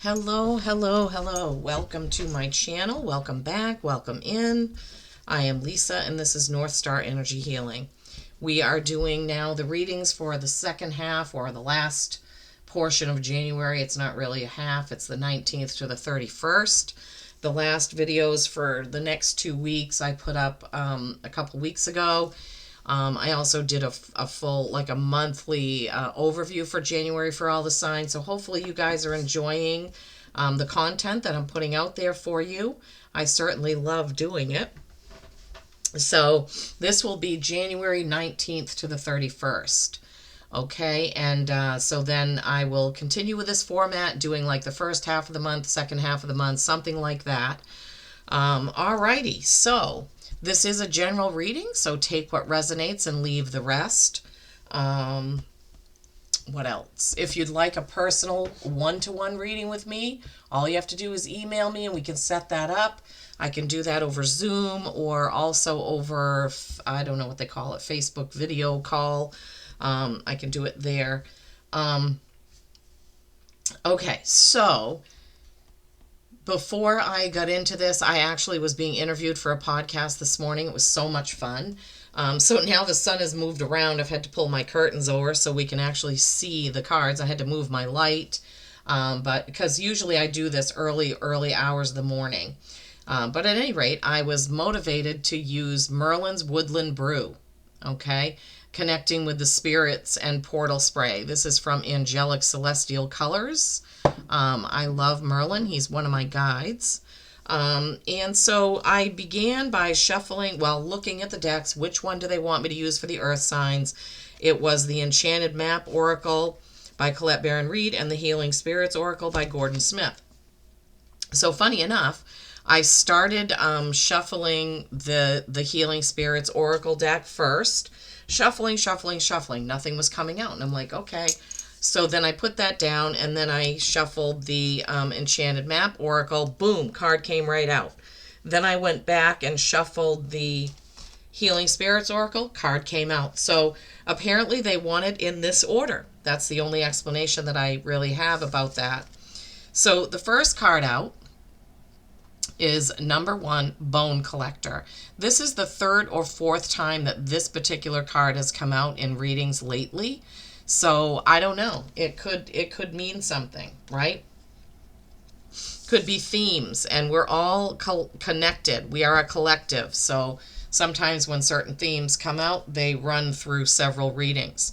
Hello, hello, hello. Welcome to my channel. Welcome back. Welcome in. I am Lisa, and this is North Star Energy Healing. We are doing now the readings for the second half, or the last portion of January. It's not really a half. It's the 19th to the 31st. The last videos for the next 2 weeks I put up a couple weeks ago. I also did a full, like a monthly overview for January for all the signs. So hopefully you guys are enjoying the content that I'm putting out there for you. I certainly love doing it. So this will be January 19th to the 31st. Okay, and so then I will continue with this format, doing like the first half of the month, second half of the month, something like that. Alrighty, so this is a general reading, so take what resonates and leave the rest. What else? If you'd like a personal one-to-one reading with me, all you have to do is email me and we can set that up. I can do that over Zoom or also over, I don't know what they call it, Facebook video call. I can do it there. Okay, so before I got into this, I actually was being interviewed for a podcast this morning. It was so much fun. So now the sun has moved around. I've had to pull my curtains over so we can actually see the cards. I had to move my light, but because usually I do this early hours of the morning. But at any rate, I was motivated to use Merlin's Woodland Brew, okay? Connecting with the spirits and portal spray. This is from Angelic Celestial Colors. I love Merlin. He's one of my guides. And so I began by shuffling, looking at the decks. Which one do they want me to use for the earth signs? It was the Enchanted Map Oracle by Colette Baron Reed and the Healing Spirits Oracle by Gordon Smith. So funny enough, I started shuffling the Healing Spirits Oracle deck first. Shuffling. Nothing was coming out. And I'm like, okay. So then I put that down, and then I shuffled the Enchanted Map Oracle. Boom, card came right out. Then I went back and shuffled the Healing Spirits Oracle. Card came out. So apparently they want it in this order. That's the only explanation that I really have about that. So the first card out is number 1, Bone Collector. This is the third or fourth time that this particular card has come out in readings lately. So I don't know. It could mean something, right? Could be themes, and we're all connected. We are a collective. So sometimes when certain themes come out, they run through several readings.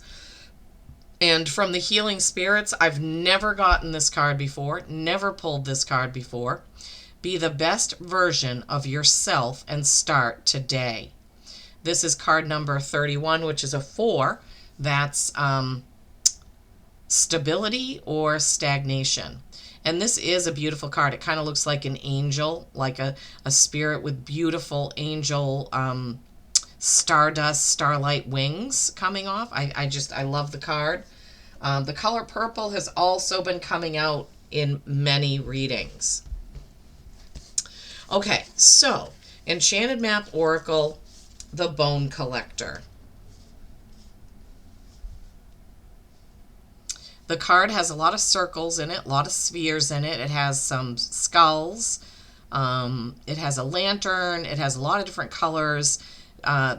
And from the Healing Spirits, I've never gotten this card before, never pulled this card before. Be the best version of yourself and start today. This is card number 31, which is a 4. That's stability or stagnation. And this is a beautiful card. It kind of looks like an angel, like a spirit with beautiful angel stardust, starlight wings coming off. I love the card. The color purple has also been coming out in many readings. Okay, so Enchanted Map Oracle, the Bone Collector. The card has a lot of circles in it, a lot of spheres in it. It has some skulls. It has a lantern. It has a lot of different colors.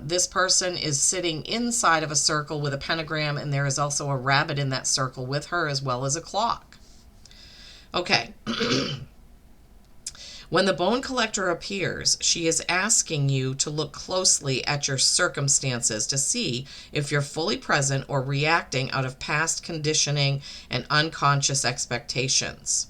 This person is sitting inside of a circle with a pentagram, and there is also a rabbit in that circle with her, as well as a clock. Okay. When the Bone Collector appears, she is asking you to look closely at your circumstances to see if you're fully present or reacting out of past conditioning and unconscious expectations.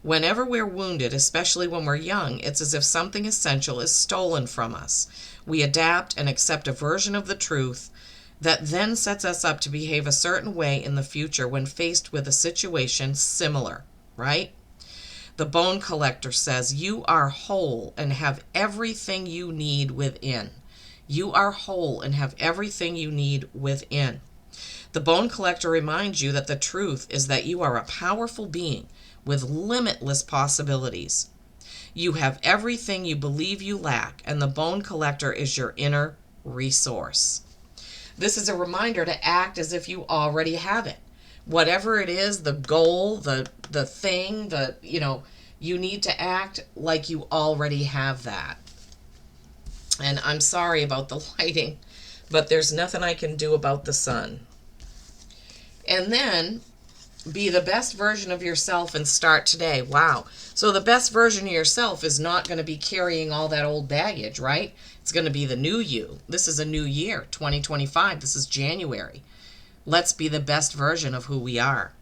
Whenever we're wounded, especially when we're young, it's as if something essential is stolen from us. We adapt and accept a version of the truth that then sets us up to behave a certain way in the future when faced with a situation similar, right? The Bone Collector says, you are whole and have everything you need within. You are whole and have everything you need within. The Bone Collector reminds you that the truth is that you are a powerful being with limitless possibilities. You have everything you believe you lack, and the Bone Collector is your inner resource. This is a reminder to act as if you already have it. whatever it is, the goal, the thing, you need to act like you already have that. And I'm sorry about the lighting, but there's nothing I can do about the sun. And then be the best version of yourself and start today. Wow. So the best version of yourself is not going to be carrying all that old baggage, right? It's going to be the new you. This is a new year, 2025. This is January. Let's be the best version of who we are.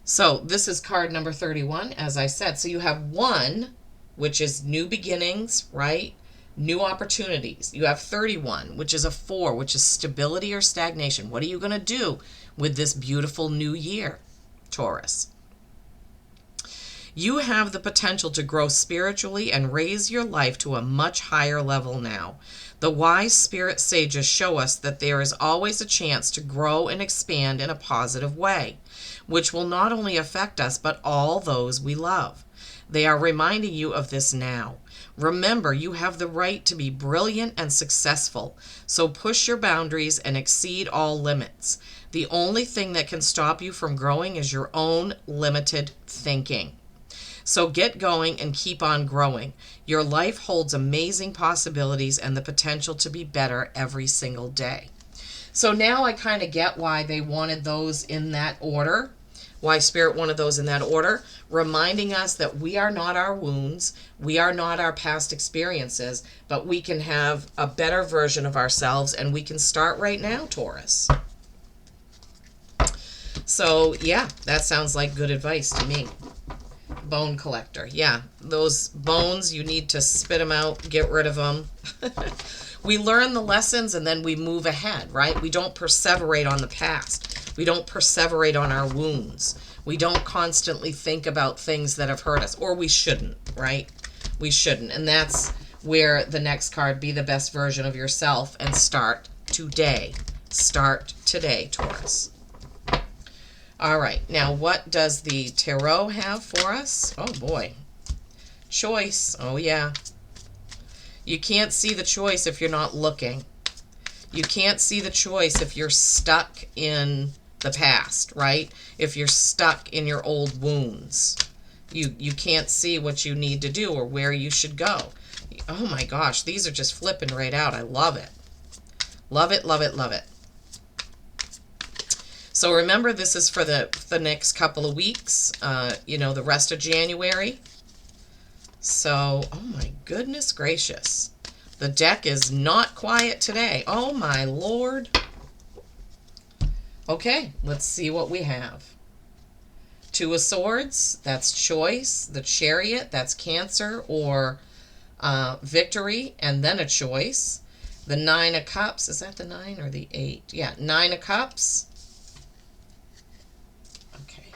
So this is card number 31, as I said. So you have 1, which is new beginnings, right? New opportunities. You have 31, which is a 4, which is stability or stagnation. What are you going to do with this beautiful new year, Taurus? You have the potential to grow spiritually and raise your life to a much higher level now. The wise spirit sages show us that there is always a chance to grow and expand in a positive way, which will not only affect us, but all those we love. They are reminding you of this now. Remember, you have the right to be brilliant and successful, so push your boundaries and exceed all limits. The only thing that can stop you from growing is your own limited thinking. So get going and keep on growing. Your life holds amazing possibilities and the potential to be better every single day. So now I kind of get why they wanted those in that order, why Spirit wanted those in that order, reminding us that we are not our wounds, we are not our past experiences, but we can have a better version of ourselves, and we can start right now, Taurus. So yeah, that sounds like good advice to me. Bone collector. Yeah, those bones, you need to spit them out, get rid of them. We learn the lessons and then we move ahead, right? We don't perseverate on the past. We don't perseverate on our wounds. We don't constantly think about things that have hurt us, or we shouldn't, right? We shouldn't. And that's where the next card, be the best version of yourself and start today. Start today, Taurus. All right, now what does the tarot have for us? Oh boy, choice. Oh yeah. You can't see the choice if you're not looking. You can't see the choice if you're stuck in the past, right? If you're stuck in your old wounds. You can't see what you need to do or where you should go. Oh my gosh, these are just flipping right out. I love it. Love it, love it, love it. So remember, this is for the next couple of weeks, the rest of January. So, oh my goodness gracious. The deck is not quiet today. Oh my Lord. Okay, let's see what we have. 2 of Swords, that's choice. The Chariot, that's Cancer or victory, and then a choice. The 9 of Cups, is that the 9 or the 8? Yeah, 9 of Cups.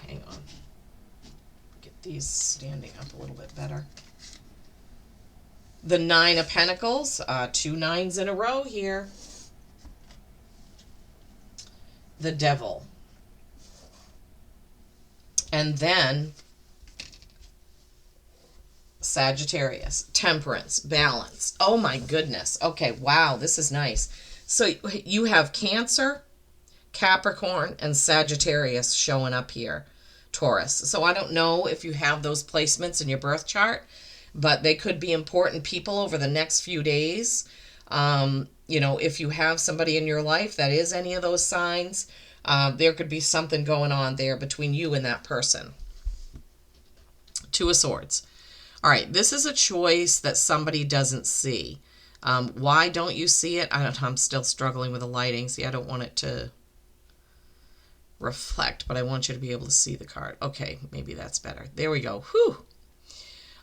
Hang on. Get these standing up a little bit better. The 9 of Pentacles. 2 9s in a row here. The Devil. And then Sagittarius. Temperance. Balance. Oh my goodness. Okay, wow, this is nice. So you have Cancer, Capricorn, and Sagittarius showing up here, Taurus. So I don't know if you have those placements in your birth chart, but they could be important people over the next few days. If you have somebody in your life that is any of those signs, there could be something going on there between you and that person. 2 of Swords. All right, this is a choice that somebody doesn't see. Why don't you see it? I'm still struggling with the lighting. See, I don't want it to reflect, but I want you to be able to see the card. Okay, maybe that's better. There we go. Whew.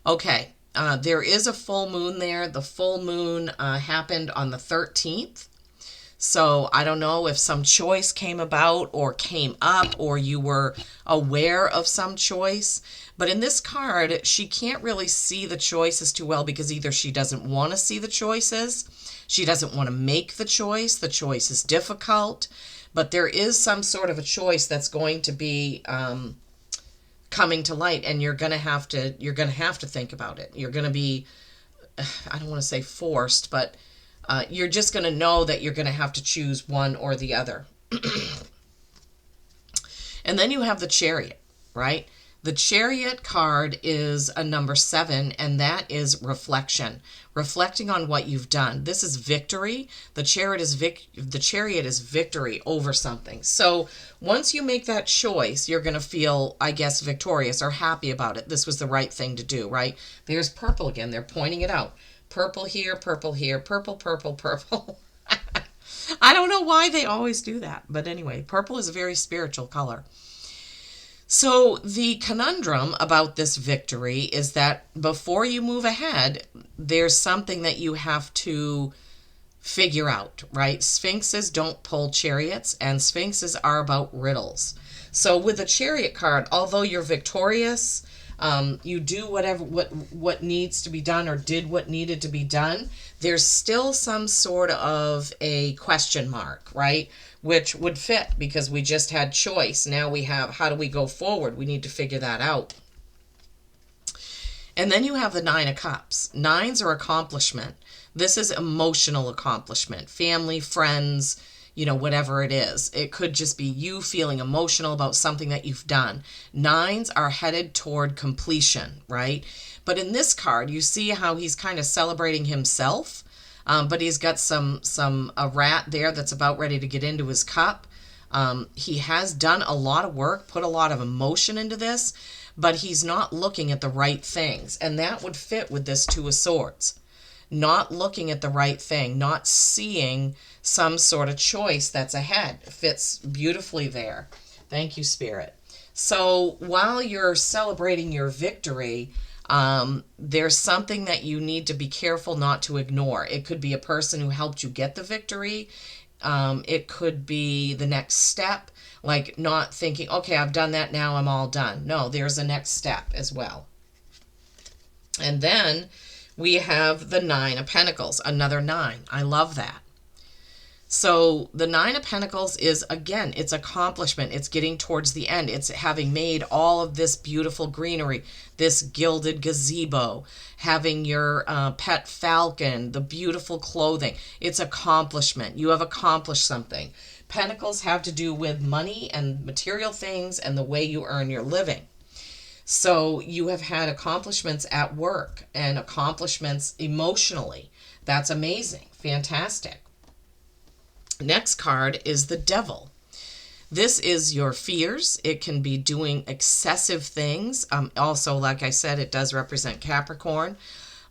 Okay, there is a full moon there. The full moon happened on the 13th. So I don't know if some choice came about or came up or you were aware of some choice. But in this card, she can't really see the choices too well because either she doesn't want to see the choices, she doesn't want to make the choice is difficult, but there is some sort of a choice that's going to be coming to light, and you're going to have to think about it. You're going to be, I don't want to say forced, but you're just going to know that you're going to have to choose one or the other. And then you have the Chariot, right? The Chariot card is a number 7, and that is reflection, reflecting on what you've done. This is victory. The Chariot is victory over something. So once you make that choice, you're going to feel, I guess, victorious or happy about it. This was the right thing to do, right? There's purple again. They're pointing it out. Purple here, purple here, purple, purple, purple. I don't know why they always do that, but anyway, purple is a very spiritual color. So the conundrum about this victory is that before you move ahead, there's something that you have to figure out, right? Sphinxes don't pull chariots, and sphinxes are about riddles. So with the Chariot card, although you're victorious, you do what needs to be done or did what needed to be done, there's still some sort of a question mark, right? Which would fit because we just had choice. Now we have, how do we go forward? We need to figure that out. And then you have the 9 of Cups. 9s are accomplishment. This is emotional accomplishment. Family, friends, whatever it is. It could just be you feeling emotional about something that you've done. 9s are headed toward completion, right? But in this card, you see how he's kind of celebrating himself. But he's got a rat there that's about ready to get into his cup. He has done a lot of work, put a lot of emotion into this, but he's not looking at the right things. And that would fit with this 2 of Swords. Not looking at the right thing, not seeing some sort of choice that's ahead. Fits beautifully there. Thank you, Spirit. So while you're celebrating your victory, there's something that you need to be careful not to ignore. It could be a person who helped you get the victory. It could be the next step, like not thinking, okay, I've done that, now I'm all done. No, there's a next step as well. And then we have the 9 of Pentacles, another 9. I love that. So the 9 of Pentacles is, again, it's accomplishment. It's getting towards the end. It's having made all of this beautiful greenery, this gilded gazebo, having your pet falcon, the beautiful clothing. It's accomplishment. You have accomplished something. Pentacles have to do with money and material things and the way you earn your living. So you have had accomplishments at work and accomplishments emotionally. That's amazing. Fantastic. Next card is the Devil. This is your fears. It can be doing excessive things. Also, like I said, it does represent Capricorn.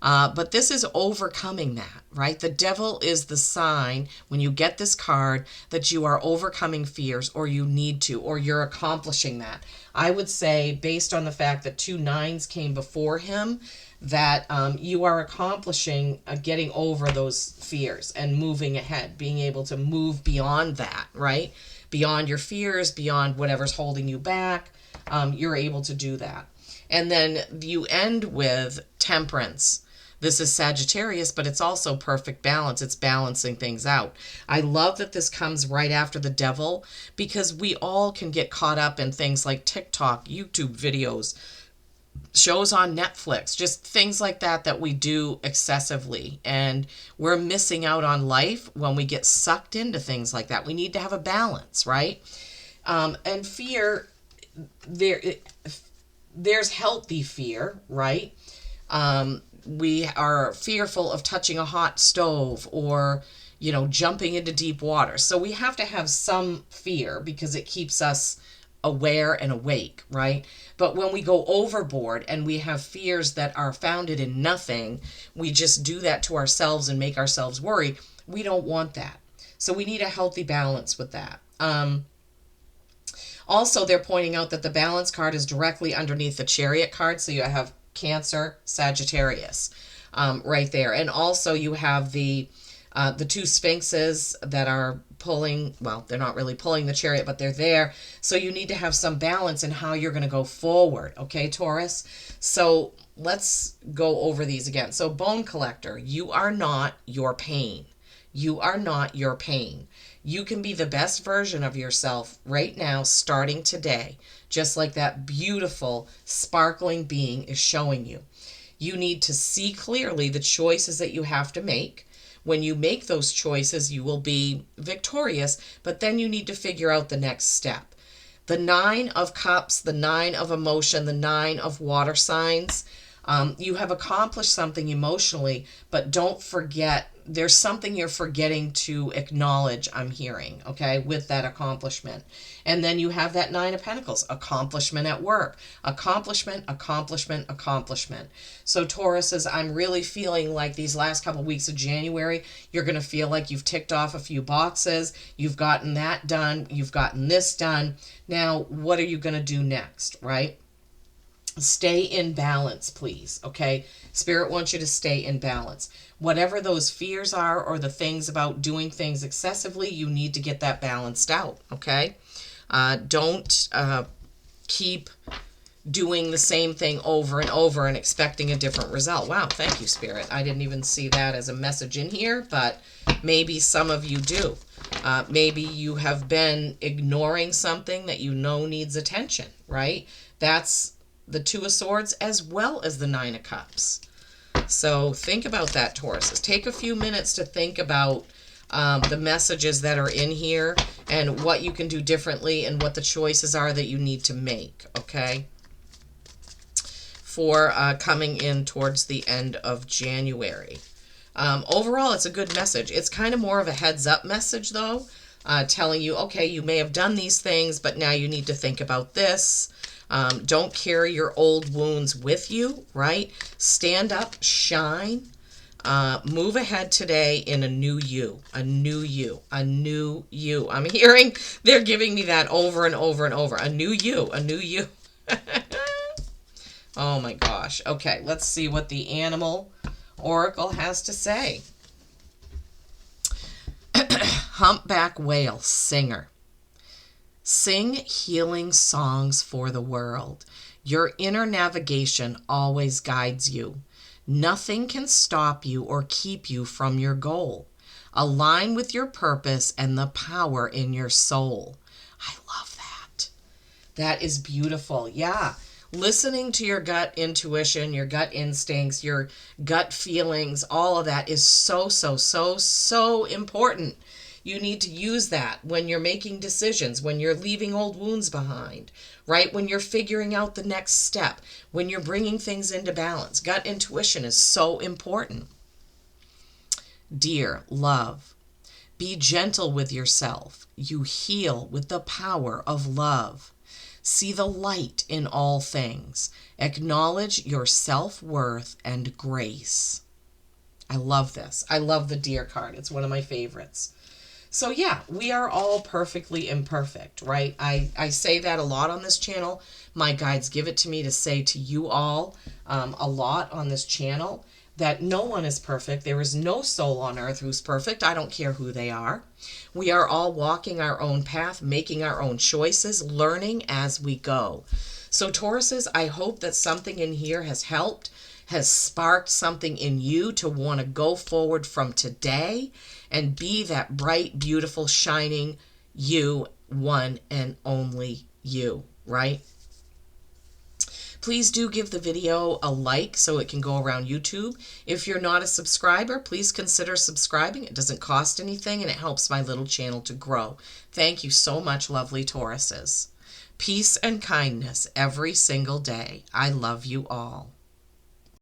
But this is overcoming that, right? The Devil is the sign, when you get this card, that you are overcoming fears, or you need to, or you're accomplishing that. I would say, based on the fact that 2 9s came before him, that you are accomplishing getting over those fears and moving ahead, being able to move beyond that, right? Beyond your fears, beyond whatever's holding you back, you're able to do that. And then you end with Temperance. This is Sagittarius, but it's also perfect balance. It's balancing things out. I love that this comes right after the Devil, because we all can get caught up in things like TikTok, YouTube videos, shows on Netflix, just things like that we do excessively. And we're missing out on life when we get sucked into things like that. We need to have a balance, right? And fear, there's healthy fear, right? We are fearful of touching a hot stove or, jumping into deep water. So we have to have some fear because it keeps us aware and awake, right? But when we go overboard and we have fears that are founded in nothing, we just do that to ourselves and make ourselves worry. We don't want that. So we need a healthy balance with that. Also, they're pointing out that the balance card is directly underneath the Chariot card. So you have Cancer, Sagittarius right there. And also you have the 2 Sphinxes that are pulling, well, they're not really pulling the Chariot, but they're there. So you need to have some balance in how you're going to go forward. Okay, Taurus? So let's go over these again. So Bone Collector, you are not your pain. You are not your pain. You can be the best version of yourself right now, starting today, just like that beautiful, sparkling being is showing you. You need to see clearly the choices that you have to make. When you make those choices, you will be victorious, but then you need to figure out the next step. The Nine of Cups, the Nine of Emotion, the Nine of Water signs. You have accomplished something emotionally, but don't forget, there's something you're forgetting to acknowledge, I'm hearing, okay, with that accomplishment. And then you have that Nine of Pentacles, accomplishment at work, accomplishment, accomplishment, accomplishment. So Tauruses, I'm really feeling like these last couple of weeks of January, you're going to feel like you've ticked off a few boxes, you've gotten that done, you've gotten this done. Now, what are you going to do next, right? Stay in balance, please, okay? Spirit wants you to stay in balance. Whatever those fears are or the things about doing things excessively, you need to get that balanced out, okay? Don't keep doing the same thing over and over and expecting a different result. Wow, thank you, Spirit. I didn't even see that as a message in here, but maybe some of you do. Maybe you have been ignoring something that you know needs attention, right? That's the Two of Swords as well as the Nine of Cups. So think about that, Tauruses. Take a few minutes to think about the messages that are in here and what you can do differently and what the choices are that you need to make, okay? For coming in towards the end of January. Overall, it's a good message. It's kind of more of a heads up message, though, telling you, okay, you may have done these things, but now you need to think about this. Don't carry your old wounds with you, right? Stand up, shine, move ahead today in a new you, a new you, a new you. I'm hearing they're giving me that over and over and over. A new you, a new you. Oh my gosh. Okay, let's see what the animal oracle has to say. Humpback whale, singer. Sing healing songs for the world. Your inner navigation always guides you. Nothing can stop you or keep you from your goal. Align with your purpose and the power in your soul. I love that. That is beautiful. Yeah. Listening to your gut intuition, your gut instincts, your gut feelings, all of that is so, so, so, so important. You need to use that when you're making decisions, when you're leaving old wounds behind, right? When you're figuring out the next step, when you're bringing things into balance. Gut intuition is so important. Dear love, be gentle with yourself. You heal with the power of love. See the light in all things. Acknowledge your self-worth and grace. I love this. I love the Dear card. It's one of my favorites. So yeah, we are all perfectly imperfect, right? I say that a lot on this channel. My guides give it to me to say to you all a lot on this channel that no one is perfect. There is no soul on earth who's perfect. I don't care who they are. We are all walking our own path, making our own choices, learning as we go. So Tauruses, I hope that something in here has helped, has sparked something in you to want to go forward from today and be that bright, beautiful, shining you, one and only you, right? Please do give the video a like so it can go around YouTube. If you're not a subscriber, please consider subscribing. It doesn't cost anything and it helps my little channel to grow. Thank you so much, lovely Tauruses. Peace and kindness every single day. I love you all.